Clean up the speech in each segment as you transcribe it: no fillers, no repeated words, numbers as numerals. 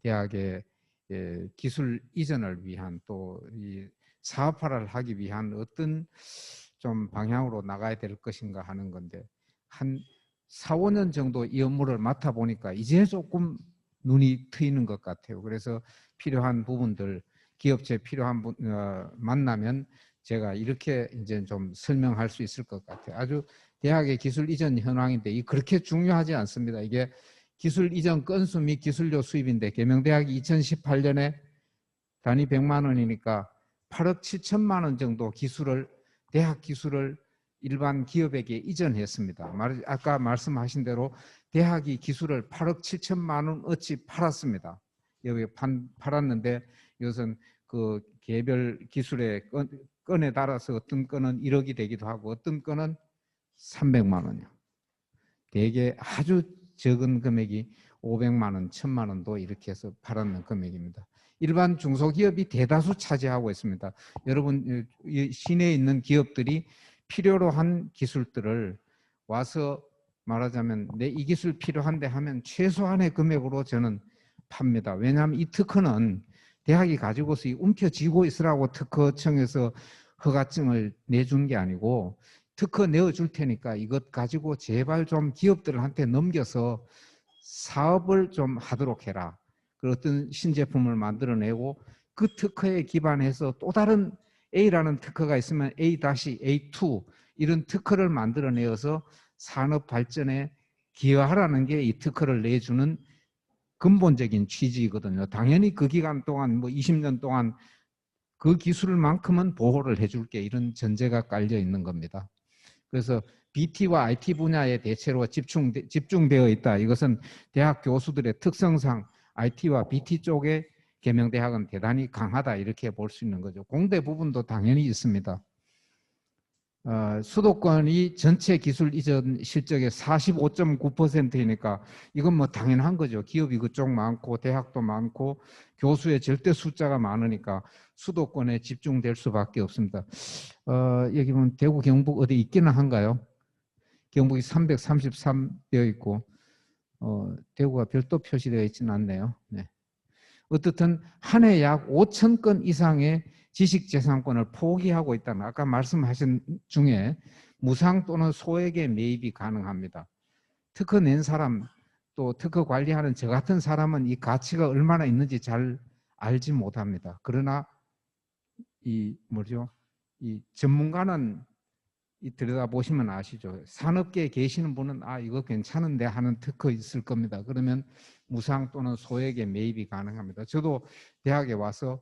대학의 기술 이전을 위한 또 이 사업화를 하기 위한 어떤 좀 방향으로 나가야 될 것인가 하는 건데, 한 4, 5년 정도 이 업무를 맡아보니까 이제 조금 눈이 트이는 것 같아요. 그래서 필요한 부분들, 기업체 필요한 만나면 제가 이렇게 이제 좀 설명할 수 있을 것 같아요. 아주 대학의 기술 이전 현황인데 이 그렇게 중요하지 않습니다. 이게 기술 이전 건수 및 기술료 수입인데, 계명대학이 2018년에 단위 100만 원이니까 8억 7천만 원 정도 대학 기술을 일반 기업에게 이전했습니다. 아까 말씀하신 대로 대학이 기술을 8억 7천만 원어치 팔았습니다. 여기 팔았는데 이것은 그 개별 기술의 건에 따라서 어떤 건은 1억이 되기도 하고 어떤 건은 300만 원이요. 대개 아주 적은 금액이 500만 원, 1000만 원도 이렇게 해서 팔았는 금액입니다. 일반 중소기업이 대다수 차지하고 있습니다. 여러분, 시내에 있는 기업들이 필요로 한 기술들을 와서 말하자면 내 이 기술 필요한데 하면 최소한의 금액으로 저는 팝니다. 왜냐하면 이 특허는 대학이 가지고서 움켜쥐고 있으라고 특허청에서 허가증을 내준 게 아니고, 특허 내어줄 테니까 이것 가지고 제발 좀 기업들한테 넘겨서 사업을 좀 하도록 해라. 그 어떤 신제품을 만들어내고 그 특허에 기반해서 또 다른 A라는 특허가 있으면 A-A2 이런 특허를 만들어내어서 산업 발전에 기여하라는 게 이 특허를 내주는 근본적인 취지이거든요. 당연히 그 기간 동안 뭐 20년 동안 그 기술만큼은 보호를 해줄게, 이런 전제가 깔려 있는 겁니다. 그래서 BT와 IT 분야에 대체로 집중되어 있다. 이것은 대학 교수들의 특성상 IT와 BT 쪽에 계명대학은 대단히 강하다, 이렇게 볼 수 있는 거죠. 공대 부분도 당연히 있습니다. 수도권이 전체 기술 이전 실적의 45.9%이니까 이건 뭐 당연한 거죠. 기업이 그쪽 많고 대학도 많고 교수의 절대 숫자가 많으니까 수도권에 집중될 수밖에 없습니다. 여기 보면 대구, 경북 어디 있기는 한가요? 경북이 333 되어 있고 대구가 별도 표시되어 있지는 않네요. 네. 어떻든 한 해 약 5천 건 이상의 지식재산권을 포기하고 있다는, 아까 말씀하신 중에 무상 또는 소액의 매입이 가능합니다. 특허 낸 사람, 또 특허 관리하는 저 같은 사람은 이 가치가 얼마나 있는지 잘 알지 못합니다. 그러나 이 전문가는 들여다보시면 아시죠. 산업계에 계시는 분은 이거 괜찮은데 하는 특허 있을 겁니다. 그러면 무상 또는 소액의 매입이 가능합니다. 저도 대학에 와서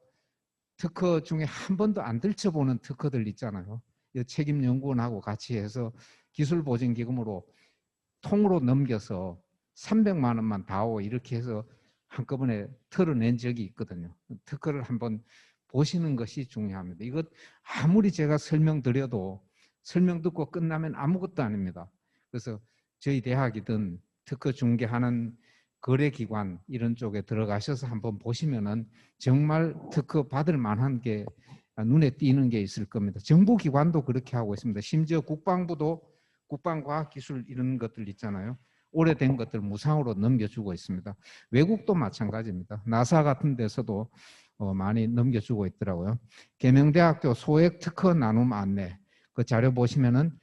특허 중에 한 번도 안 들춰보는 특허들 있잖아요. 책임연구원하고 같이 해서 기술보증기금으로 통으로 넘겨서 300만 원만 다오 이렇게 해서 한꺼번에 털어낸 적이 있거든요. 특허를 한번 보시는 것이 중요합니다. 이것 아무리 제가 설명드려도 설명 듣고 끝나면 아무것도 아닙니다. 그래서 저희 대학이든 특허 중개하는 거래기관 이런 쪽에 들어가셔서 한번 보시면은 정말 특허 받을 만한 게 눈에 띄는 게 있을 겁니다. 정부기관도 그렇게 하고 있습니다. 심지어 국방부도 국방과학기술 이런 것들 있잖아요. 오래된 것들 무상으로 넘겨주고 있습니다. 외국도 마찬가지입니다. 나사 같은 데서도 많이 넘겨주고 있더라고요. 계명대학교 소액 특허 나눔 안내 그 자료 보시면은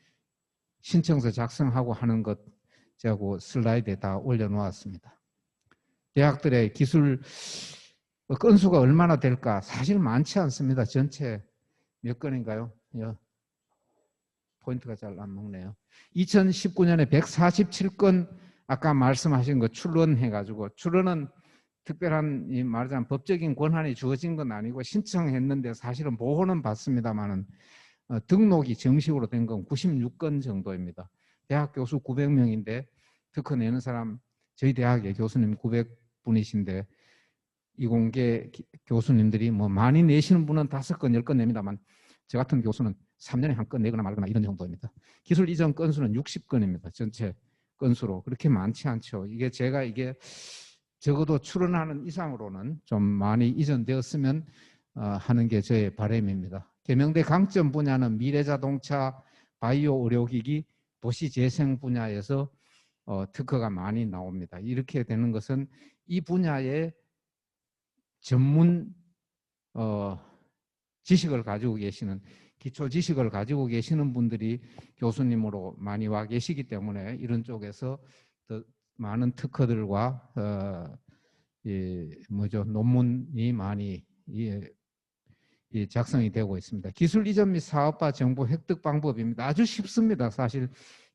신청서 작성하고 하는 것 저하고 슬라이드에 다 올려놓았습니다. 대학들의 기술 건수가 얼마나 될까? 사실 많지 않습니다. 전체 몇 건인가요? 포인트가 잘 안 먹네요. 2019년에 147건 아까 말씀하신 거 출원해가지고, 출원은 특별한 말하자면 법적인 권한이 주어진 건 아니고 신청했는데 사실은 보호는 받습니다만은 등록이 정식으로 된 건 96건 정도입니다. 대학 교수 900명인데 특허 내는 사람 저희 대학의 교수님 900분이신데 이공계 교수님들이 뭐 많이 내시는 분은 5건, 10건 냅니다만 저 같은 교수는 3년에 한 건 내거나 말거나 이런 정도입니다. 기술 이전 건수는 60건입니다. 전체 건수로. 그렇게 많지 않죠. 이게 적어도 출원하는 이상으로는 좀 많이 이전되었으면 하는 게 저의 바람입니다. 계명대 강점 분야는 미래자동차, 바이오 의료기기, 도시재생 분야에서 특허가 많이 나옵니다. 이렇게 되는 것은 이 분야에 전문 지식을 가지고 계시는 기초 지식을 가지고 계시는 분들이 교수님으로 많이 와 계시기 때문에 이런 쪽에서 더 많은 특허들과 논문이 많이 작성이 되고 있습니다. 기술 이전 및 사업화 정보 획득 방법입니다. 아주 쉽습니다. 사실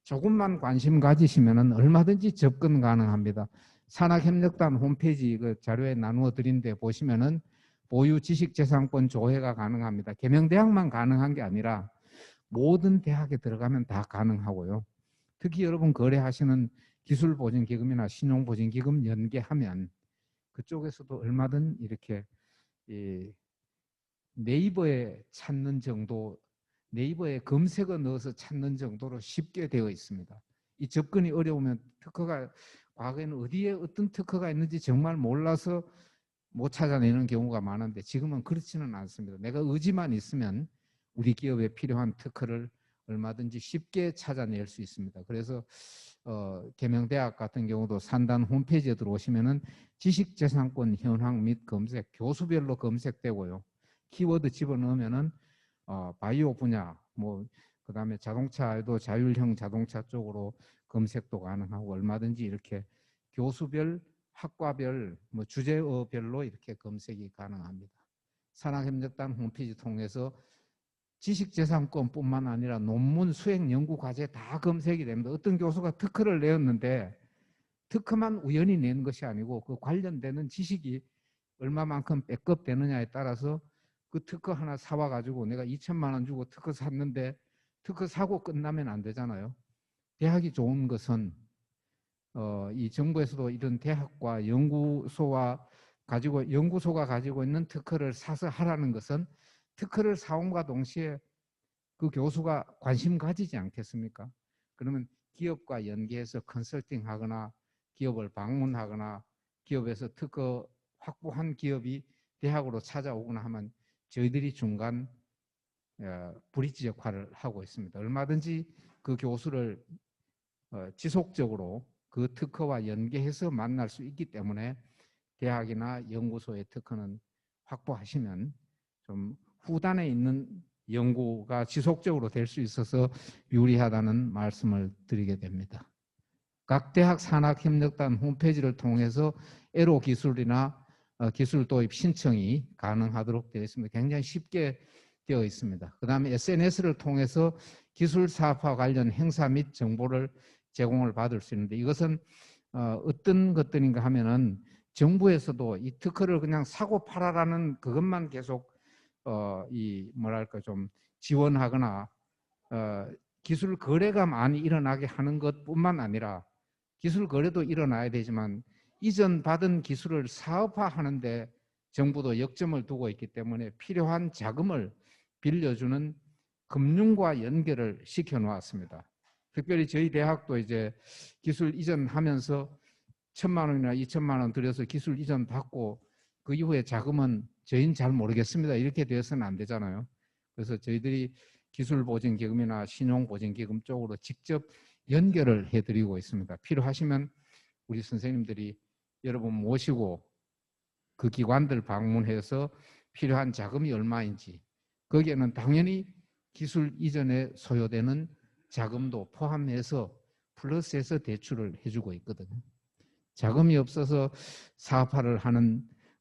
조금만 관심 가지시면 얼마든지 접근 가능합니다. 산학협력단 홈페이지 그 자료에 나누어 드린 데 보시면은 보유 지식재산권 조회가 가능합니다. 계명대학만 가능한 게 아니라 모든 대학에 들어가면 다 가능하고요. 특히 여러분 거래하시는 기술보증기금이나 신용보증기금 연계하면 그쪽에서도 얼마든 이렇게 네이버에 찾는 정도, 네이버에 검색어 넣어서 찾는 정도로 쉽게 되어 있습니다. 이 접근이 어려우면 특허가 과거에는 어디에 어떤 특허가 있는지 정말 몰라서 못 찾아내는 경우가 많은데 지금은 그렇지는 않습니다. 내가 의지만 있으면 우리 기업에 필요한 특허를 얼마든지 쉽게 찾아낼 수 있습니다. 그래서 계명대학 같은 경우도 산단 홈페이지에 들어오시면은 지식재산권 현황 및 검색, 교수별로 검색되고요. 키워드 집어넣으면은 바이오 분야, 그다음에 자동차에도 자율형 자동차 쪽으로 검색도 가능하고 얼마든지 이렇게 교수별, 학과별, 주제어별로 이렇게 검색이 가능합니다. 산학협력단 홈페이지 통해서 지식재산권뿐만 아니라 논문, 수행, 연구, 과제 다 검색이 됩니다. 어떤 교수가 특허를 내었는데 특허만 우연히 낸 것이 아니고 그 관련되는 지식이 얼마만큼 백업되느냐에 따라서 그 특허 하나 사와 가지고 내가 2천만 원 주고 특허 샀는데 특허 사고 끝나면 안 되잖아요. 대학이 좋은 것은 이 정부에서도 이런 대학과 연구소가 가지고 있는 특허를 사서 하라는 것은 특허를 사옴과 동시에 그 교수가 관심 가지지 않겠습니까? 그러면 기업과 연계해서 컨설팅하거나 기업을 방문하거나 기업에서 특허 확보한 기업이 대학으로 찾아오거나 하면 저희들이 중간 브리지 역할을 하고 있습니다. 얼마든지 그 교수를 지속적으로 그 특허와 연계해서 만날 수 있기 때문에 대학이나 연구소의 특허는 확보하시면 좀 후단에 있는 연구가 지속적으로 될 수 있어서 유리하다는 말씀을 드리게 됩니다. 각 대학 산학협력단 홈페이지를 통해서 에로 기술이나 기술 도입 신청이 가능하도록 되어 있습니다. 굉장히 쉽게 되어 있습니다. 그 다음에 SNS를 통해서 기술 사업화 관련 행사 및 정보를 제공을 받을 수 있는데 이것은 어떤 것들인가 하면은 정부에서도 이 특허를 그냥 사고 팔아라는 그것만 계속 좀 지원하거나 기술 거래가 많이 일어나게 하는 것뿐만 아니라 기술 거래도 일어나야 되지만 이전 받은 기술을 사업화하는데 정부도 역점을 두고 있기 때문에 필요한 자금을 빌려주는 금융과 연결을 시켜 놓았습니다. 특별히 저희 대학도 이제 기술 이전하면서 1,000만 원이나 2천만 원 들여서 기술 이전 받고 그 이후에 자금은 저희는 잘 모르겠습니다. 이렇게 되어서는 안 되잖아요. 그래서 저희들이 기술보증기금이나 신용보증기금 쪽으로 직접 연결을 해드리고 있습니다. 필요하시면 우리 선생님들이 여러분 모시고 그 기관들 방문해서 필요한 자금이 얼마인지 거기에는 당연히 기술 이전에 소요되는 자금도 포함해서 플러스해서 대출을 해주고 있거든요. 자금이 없어서 사업화를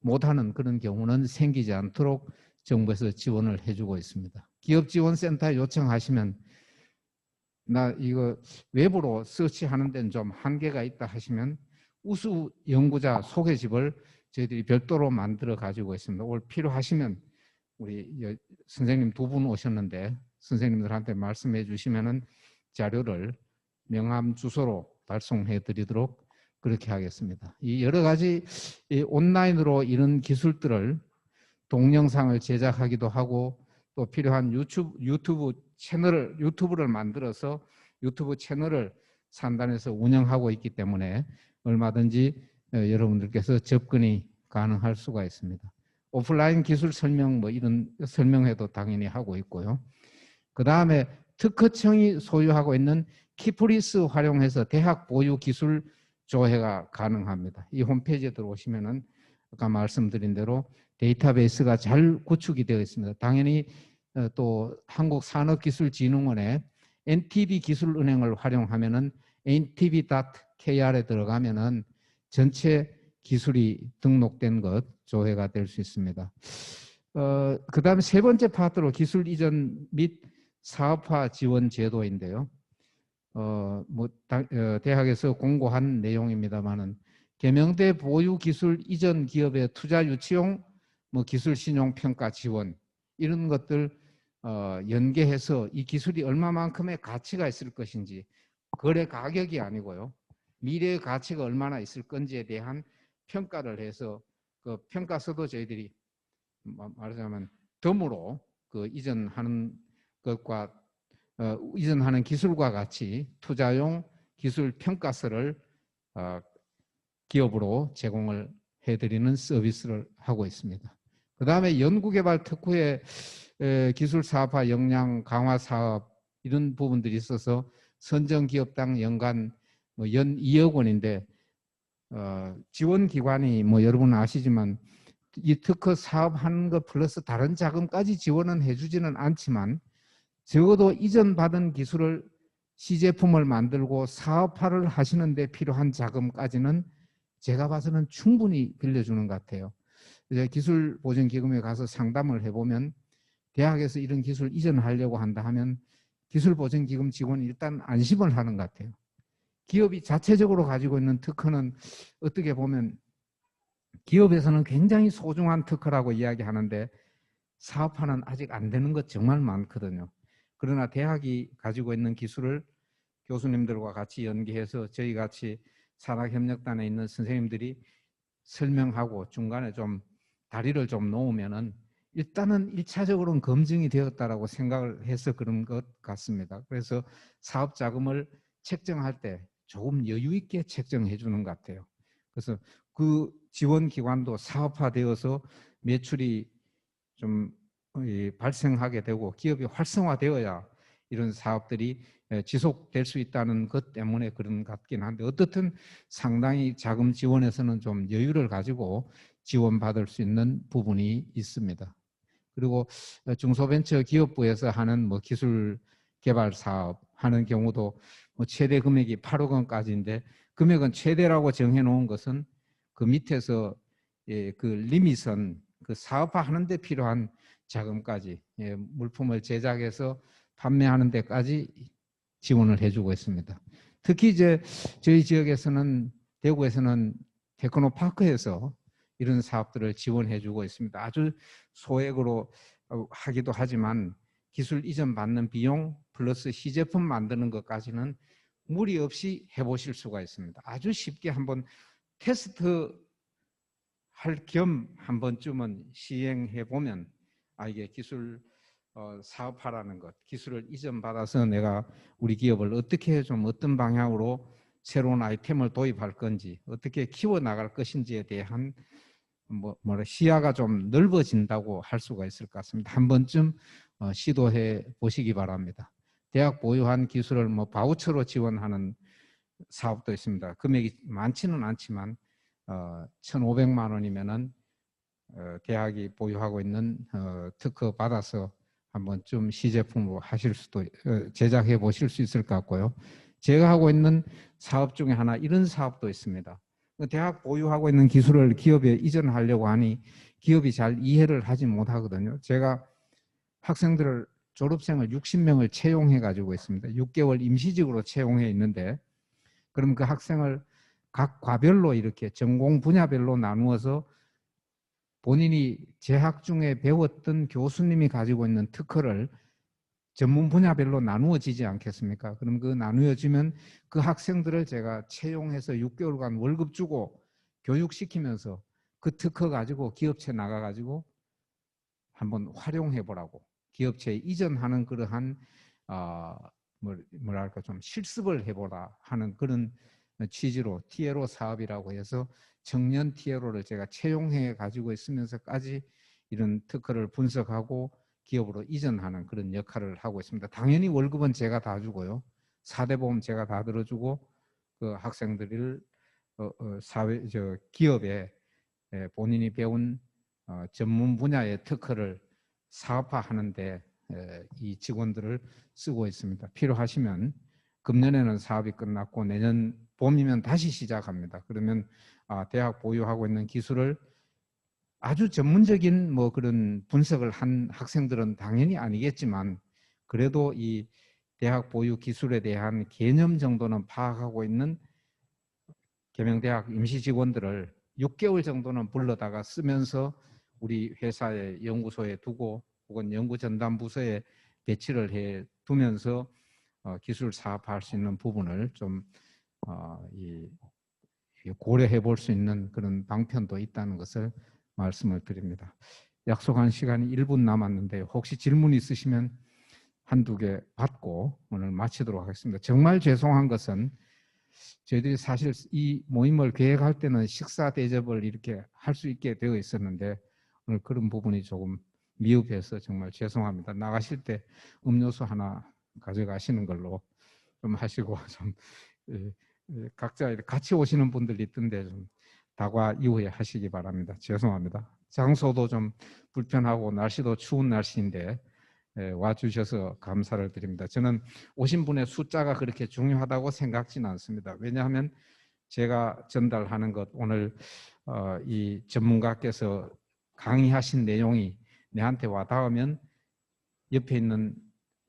못하는 그런 경우는 생기지 않도록 정부에서 지원을 해주고 있습니다. 기업지원센터에 요청하시면 나 이거 외부로 서치하는 데는 좀 한계가 있다 하시면 우수 연구자 소개집을 저희들이 별도로 만들어 가지고 있습니다. 오늘 필요하시면 우리 선생님 2분 오셨는데 선생님들한테 말씀해 주시면은 자료를 명함 주소로 발송해 드리도록 그렇게 하겠습니다. 이 여러 가지 온라인으로 이런 기술들을 동영상을 제작하기도 하고 또 필요한 유튜브를 만들어서 유튜브 채널을 산단에서 운영하고 있기 때문에 얼마든지 여러분들께서 접근이 가능할 수가 있습니다. 오프라인 기술 설명 이런 설명회도 당연히 하고 있고요. 그 다음에 특허청이 소유하고 있는 키프리스 활용해서 대학 보유 기술 조회가 가능합니다. 이 홈페이지에 들어오시면은 아까 말씀드린 대로 데이터베이스가 잘 구축이 되어 있습니다. 당연히 또 한국산업기술진흥원의 NTB 기술은행을 활용하면은 ntb.kr에 들어가면은 전체 기술이 등록된 것 조회가 될 수 있습니다. 그 다음에 세 번째 파트로 기술 이전 및 사업화 지원 제도인데요. 대학에서 공고한 내용입니다만은 계명대 보유 기술 이전 기업의 투자 유치용 기술 신용 평가 지원 이런 것들 연계해서 이 기술이 얼마만큼의 가치가 있을 것인지 거래 가격이 아니고요. 미래의 가치가 얼마나 있을 건지에 대한 평가를 해서 그 평가서도 저희들이 말하자면 덤으로 그 이전하는 것과 이전하는 기술과 같이 투자용 기술 평가서를 기업으로 제공을 해드리는 서비스를 하고 있습니다. 그 다음에 연구개발 특후의 기술 사업화 역량 강화 사업 이런 부분들이 있어서 선정기업당 연간 연 2억 원인데 지원기관이 여러분 아시지만 이 특허 사업하는 것 플러스 다른 자금까지 지원은 해주지는 않지만 적어도 이전 받은 기술을 시제품을 만들고 사업화를 하시는 데 필요한 자금까지는 제가 봐서는 충분히 빌려주는 것 같아요. 이제 기술보전기금에 가서 상담을 해보면 대학에서 이런 기술 이전하려고 한다 하면 기술보전기금 직원이 일단 안심을 하는 것 같아요. 기업이 자체적으로 가지고 있는 특허는 어떻게 보면 기업에서는 굉장히 소중한 특허라고 이야기하는데 사업화는 아직 안 되는 것 정말 많거든요. 그러나 대학이 가지고 있는 기술을 교수님들과 같이 연계해서 저희 같이 산학협력단에 있는 선생님들이 설명하고 중간에 좀 다리를 좀 놓으면은 일단은 1차적으로는 검증이 되었다라고 생각을 해서 그런 것 같습니다. 그래서 사업 자금을 책정할 때 조금 여유 있게 책정해 주는 것 같아요. 그래서 그 지원 기관도 사업화되어서 매출이 좀 발생하게 되고 기업이 활성화되어야 이런 사업들이 지속될 수 있다는 것 때문에 그런 것 같긴 한데 어떻든 상당히 자금 지원에서는 좀 여유를 가지고 지원받을 수 있는 부분이 있습니다. 그리고 중소벤처기업부에서 하는 기술 개발 사업 하는 경우도 최대 금액이 8억 원까지인데 금액은 최대라고 정해놓은 것은 그 밑에서 그 리밋은 그 사업화하는 데 필요한 자금까지 물품을 제작해서 판매하는 데까지 지원을 해주고 있습니다. 특히 이제 저희 지역에서는 대구에서는 테크노파크에서 이런 사업들을 지원해주고 있습니다. 아주 소액으로 하기도 하지만 기술 이전 받는 비용 플러스 시제품 만드는 것까지는 무리 없이 해보실 수가 있습니다. 아주 쉽게 한번 테스트 할 겸 한 번쯤은 시행해 보면 이게 기술 사업화라는 것, 기술을 이전받아서 내가 우리 기업을 어떻게 좀 어떤 방향으로 새로운 아이템을 도입할 건지 어떻게 키워나갈 것인지에 대한 시야가 좀 넓어진다고 할 수가 있을 것 같습니다. 한 번쯤 시도해 보시기 바랍니다. 대학 보유한 기술을 바우처로 지원하는 사업도 있습니다. 금액이 많지는 않지만 1,500만 원이면은 대학이 보유하고 있는 특허 받아서 한번 좀 시제품으로 하실 수도 제작해 보실 수 있을 것 같고요. 제가 하고 있는 사업 중에 하나 이런 사업도 있습니다. 대학 보유하고 있는 기술을 기업에 이전하려고 하니 기업이 잘 이해를 하지 못하거든요. 제가 학생들을 졸업생을 60명을 채용해 가지고 있습니다. 6개월 임시직으로 채용해 있는데 그럼 그 학생을 각 과별로 이렇게 전공 분야별로 나누어서 본인이 재학 중에 배웠던 교수님이 가지고 있는 특허를 전문 분야별로 나누어지지 않겠습니까? 그럼 그 나누어지면 그 학생들을 제가 채용해서 6개월간 월급 주고 교육시키면서 그 특허 가지고 기업체 나가가지고 한번 활용해 보라고 기업체에 이전하는 그러한 뭐랄까 좀 실습을 해보라 하는 그런 취지로 TLO 사업이라고 해서 청년 TLO를 제가 채용해 가지고 있으면서까지 이런 특허를 분석하고 기업으로 이전하는 그런 역할을 하고 있습니다. 당연히 월급은 제가 다 주고요. 4대 보험 제가 다 들어주고 그 학생들을 기업에 본인이 배운 전문 분야의 특허를 사업화하는데 이 직원들을 쓰고 있습니다. 필요하시면 금년에는 사업이 끝났고 내년 봄이면 다시 시작합니다. 그러면 대학 보유하고 있는 기술을 아주 전문적인 뭐 그런 분석을 한 학생들은 당연히 아니겠지만 그래도 이 대학 보유 기술에 대한 개념 정도는 파악하고 있는 계명대학 임시 직원들을 6개월 정도는 불러다가 쓰면서 우리 회사의 연구소에 두고 혹은 연구전담부서에 배치를 해 두면서 기술 사업할 수 있는 부분을 좀 고려해 볼 수 있는 그런 방편도 있다는 것을 말씀을 드립니다. 약속한 시간이 1분 남았는데 혹시 질문 있으시면 한두 개 받고 오늘 마치도록 하겠습니다. 정말 죄송한 것은 저희들이 사실 이 모임을 계획할 때는 식사 대접을 이렇게 할 수 있게 되어 있었는데 오늘 그런 부분이 조금 미흡해서 정말 죄송합니다. 나가실 때 음료수 하나 가져가시는 걸로 좀 하시고 좀 각자 같이 오시는 분들이 있던데 좀 다과 이후에 하시기 바랍니다. 죄송합니다. 장소도 좀 불편하고 날씨도 추운 날씨인데 와주셔서 감사를 드립니다. 저는 오신 분의 숫자가 그렇게 중요하다고 생각지는 않습니다. 왜냐하면 제가 전달하는 것 오늘 이 전문가께서 강의하신 내용이 내한테 와닿으면 옆에 있는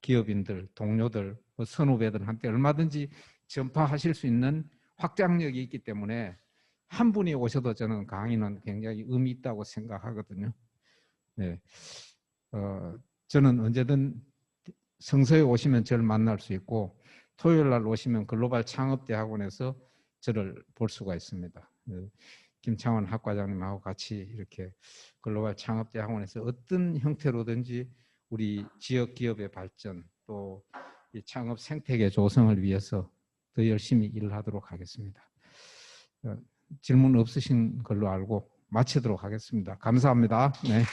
기업인들, 동료들, 선후배들한테 얼마든지 전파하실 수 있는 확장력이 있기 때문에 한 분이 오셔도 저는 강의는 굉장히 의미 있다고 생각하거든요. 네. 저는 언제든 성서에 오시면 저를 만날 수 있고 토요일 날 오시면 글로벌 창업대학원에서 저를 볼 수가 있습니다. 김창원 학과장님하고 같이 이렇게 글로벌 창업대학원에서 어떤 형태로든지 우리 지역 기업의 발전 또 이 창업 생태계 조성을 위해서 더 열심히 일을 하도록 하겠습니다. 질문 없으신 걸로 알고 마치도록 하겠습니다. 감사합니다. 네.